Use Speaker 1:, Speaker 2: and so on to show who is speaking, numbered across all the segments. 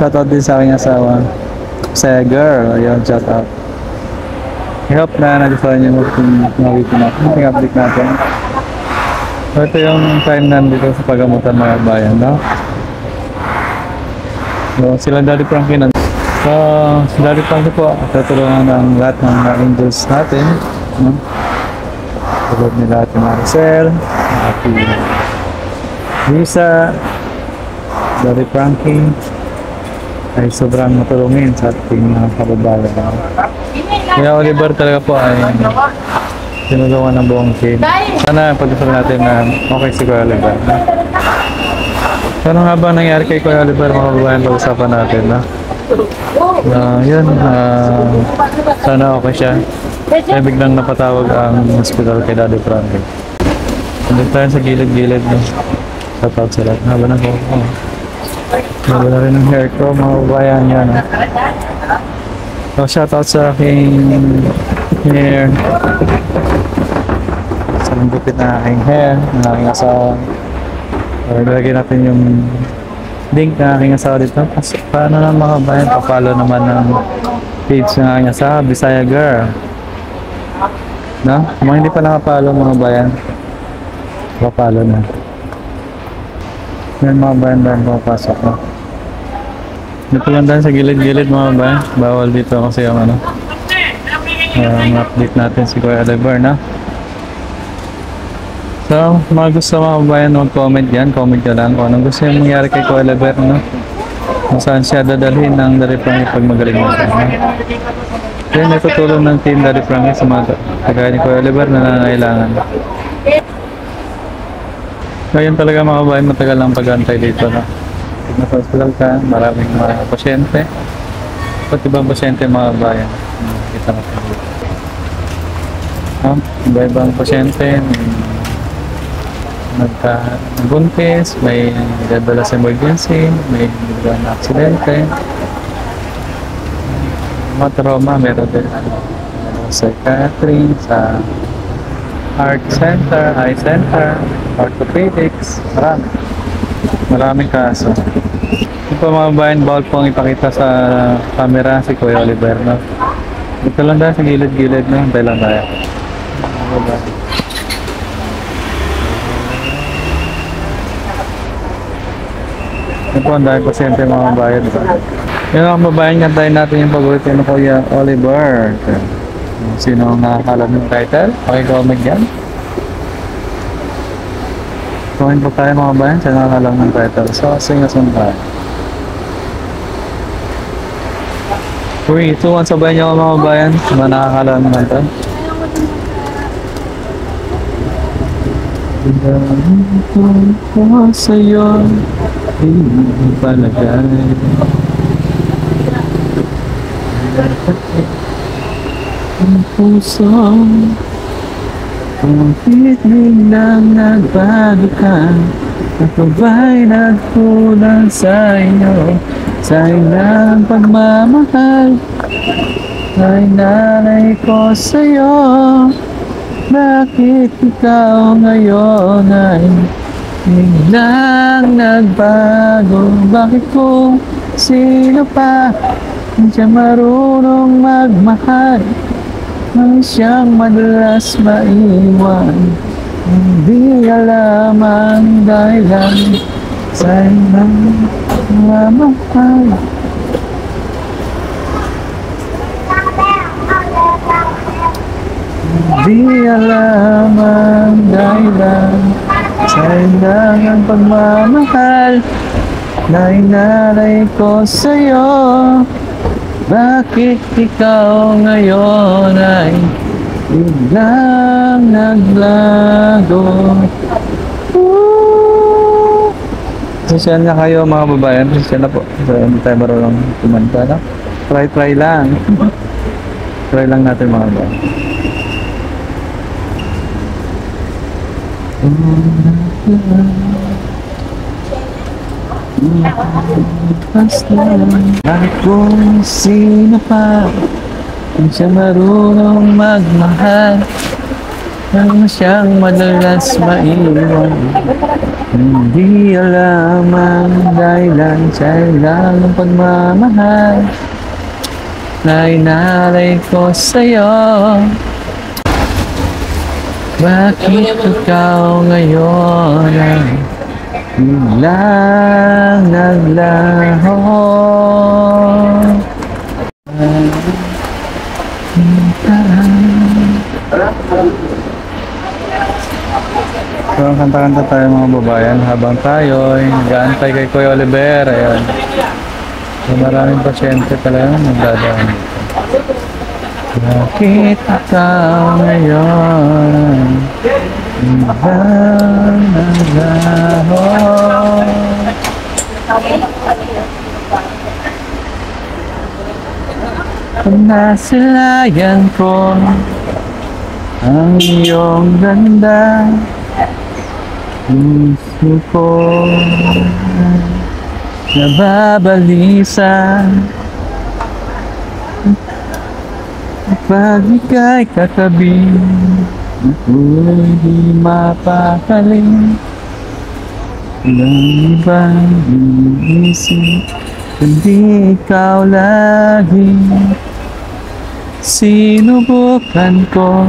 Speaker 1: Shoutout din sa aking asawa. Sa girl, ayun, shoutout. I hope na nagustuhan niyo mag-video natin, yung update natin. So, ito yung time nandito sa pagamutan mga bayan, no? So, sila Daddy Frankie na. So, si Daddy Frankie po, tutulungan ng lahat ng angels natin, no? Tulad nila Ate Maricel, Ate Lisa, Daddy Frankie, ay sobrang matulungin sa ating mga kababayan. Kaya Oliver talaga po ay tinulungan ng buong team. Sana pag-usapan natin na okay si Kuya Oliver. Ano nga ba nangyari kay Kuya Oliver, mga kababayan, pag-usapan natin, no? Yun, sana okay siya. Kaya biglang napatawag ang hospital kay Daddy Frankie. Nandun tayo sa gilid-gilid, no? Shoutout sila. Haba na ko. Haba na rin ang hair ko, mga kababayan yan, no? So, shoutout sa aking hair. Sa lambupit na aking hair, ng aking asawa. Ilagay natin yung link na aking asawa dito. Paano na mga kabayan, pa-follow naman ng page ng aking asawa, Bisaya Girl. No? Kung hindi pa nakapalo mga bayan, pa-follow na. Yan mga bayan dahil papasok na. Dito lang dahil sa gilid-gilid mga bayan. Bawal dito kasi yung ano, update natin si Kuya Oliver, na. So, mga gusto mga bayan, mag-comment yan. Comment nyo lang kung anong gusto yung mangyari kay Kuya Oliver, no? Kung saan siya dadalhin ng Daddy Frankie pag magaling mo siya, no? Yan, natutulong ng team Daddy Frankie sa mga kagaya ni Kuya Oliver na nangangailangan. Ngayon talaga mga bayan, matagal lang pag-antay dito, no? Pag nasa hospital ka, maraming mga pasyente. Pati ibang pasyente mga bayan. Kita natin dito. Iba-ibang pasyente, nagka-buntis, may dadala sa emergency, may nagdala na aksidente. Mga trauma, meron din psychiatry, sa heart center, eye center, orthopedics, maraming kaso. Ito pa mga bayan, bawal pong ipakita sa camera si Kuya Oliver, no? Dito lang tayo sa gilid-gilid, no? Dahil lang tayo. Ito po ang dahil pasyente mga bayan, diba? Yung mga babayan, gantayin natin yung paborito ng Kuya Oliver. Sino ang nakakalam ng title? Comment yan. Comment po tayo mga bayan, sino nakakalam ng title. So, sing-a-sing tayo. Uy, 2-1 sabay niyo mga bayan, sino nakakalam ng title. Pagdating ko sa'yo, hindi palagay. Ang puso, bakit biglang nagbago ka? Ako ba'y nagkulang sa iyo? Sa ilang pagmamahal ay nanay ko sa'yo. Bakit ikaw ngayon ay biglang nagbago? Bakit kung sino pa hindi siya marunong magmahal, ay siyang madalas maiwan? Hindi alam ang dahilan sa ilang pagmamahal. Di alam ang dahilan sa ilang pagmamahal na inaray ko sa'yo. Bakit ikaw ngayon ay biglang naglago? Sasyan na kayo mga babayan. Sasyan na po. So, hindi tayo marunong kumanta, no? Try lang. Try lang natin mga babayan. Bakit kung sino pa kung siya marunong magmahal, Nang siyang madalas maiwan, hindi alam ang dahilan sa ilang pagmamahal na inalay ko sa'yo. Bakit ikaw ngayon ay biglang naglaho? So, kanta-kanta tayo mga babayan habang tayo ay nag-aantay kay Kuya Oliver. Ayan. So, maraming pasyente talaga nagdadaan. Bakit ikaw ngayon biglang naglaho? Kung nasilayan ko ang iyong ganda, puso ko nababalisa. Pag ika'y katabi, ako'y di mapakaling. Walang ibang iisip, kundi ikaw lagi. Sinubukan ko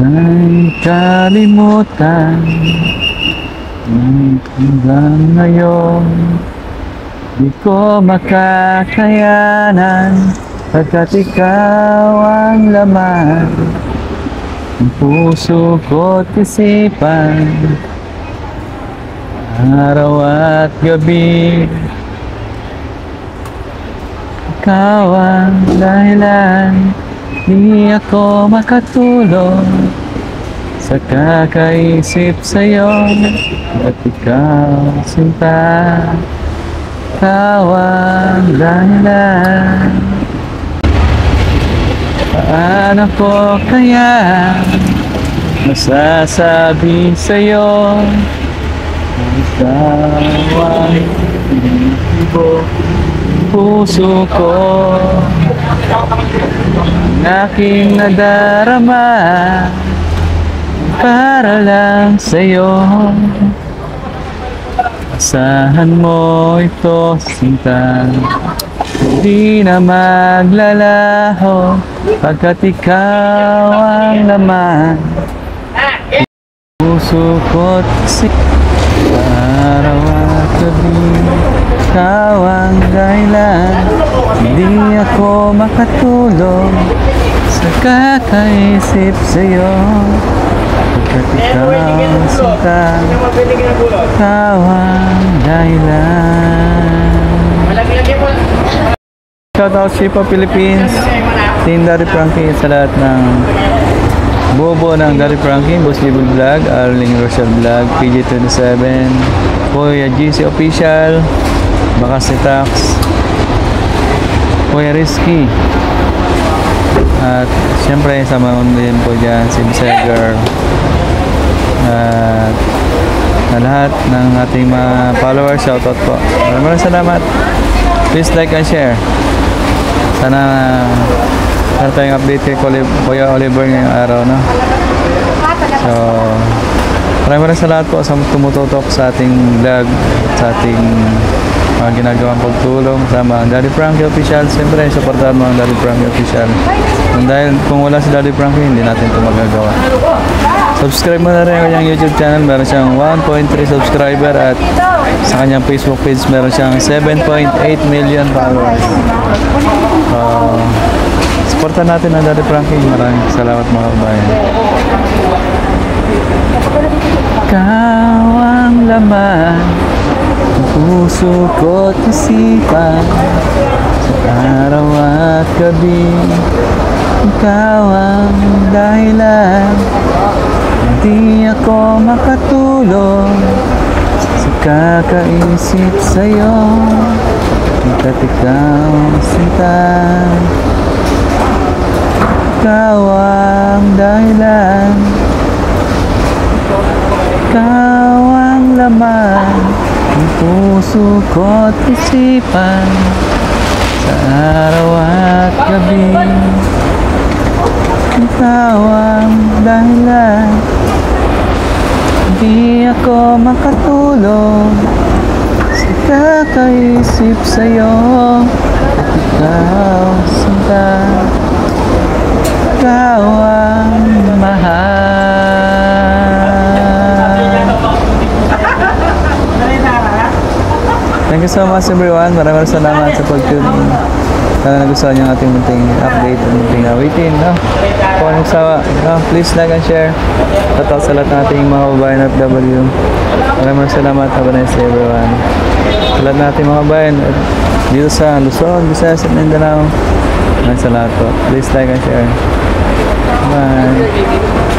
Speaker 1: ay kalimutan, hanggang ngayon di ko makakayanan, pagkat ikaw ang laman ng puso ko't isipan, araw at gabi. Ikaw ang dahilan, di ako makatulog sa kakaisip sa'yo, at ikaw sinta. Ikaw ang dahilan. Paano ko kaya masasabi sa'yo ikaw ang ibo puso ko, ang aking nadarama para lang sa'yo. Asahan mo ito, sinta, hindi na maglalaho, pagkat ikaw ang laman puso ko't araw at gabi. Ikaw ang dahilan, hindi ako makatulog sa kakaisip sa'yo, pagkat ikaw sinta. Ikaw ang dahilan. Shoutout Shipa Philippines, Team Daddy Frankie, sa lahat ng bobo ng Daddy Frankie, Boss Libel Vlog, Arling Rochelle Vlog, PG27, Kuya GC Official, Bakas ni Tax, Kuya Risky, at syempre sama din po dyan si Seger, at na lahat ng ating mga followers. Shoutout po, maraming salamat. Please like and share. Sana tayong update kay Kuya Oliver ngayong araw, no? So, maraming salamat po sa tumututok sa ating vlog, sa ating mga ginagawang pagtulong sa mga Daddy Frankie Official. Siyempre, supportahan mo ang Daddy Frankie Official. Dahil kung wala si Daddy Frankie, hindi natin ito magagawa. Subscribe mo na rin ang kanyang YouTube channel. Meron siyang 1.3 subscriber, at sa kanyang Facebook page meron siyang 7.8 million followers. Supportan natin ang Daddy Frankie. Maraming salamat mga kabayan. Ikaw ang laman ng puso ko't isipan, sa araw at gabi. Ikaw ang dahilan, hindi ako makatulog sa kakaisip sa'yo, pagkat ikaw sinta. Ikaw ang dahilan, ikaw ang laman ng puso ko't isipan, sa araw at gabi. ikaw ang dahilan. Di ako makatulog sa kakaisip sa'yo. Ikaw, sinta, ikaw ang mahal. Thank you so much everyone. Maraming salamat sa pag-tune in. Sana nagustuhan niyo ang ating munting update at munting awitin, no? Kung anong sawa, no? Please like and share. Tatak sa lahat ng ating mga kababayan at W. Maraming salamat. Have a nice day everyone. Sa lahat ng ating mga kababayan dito sa Luzon, Visayas at Mindanao. Maraming salamat po. Please like and share. Bye.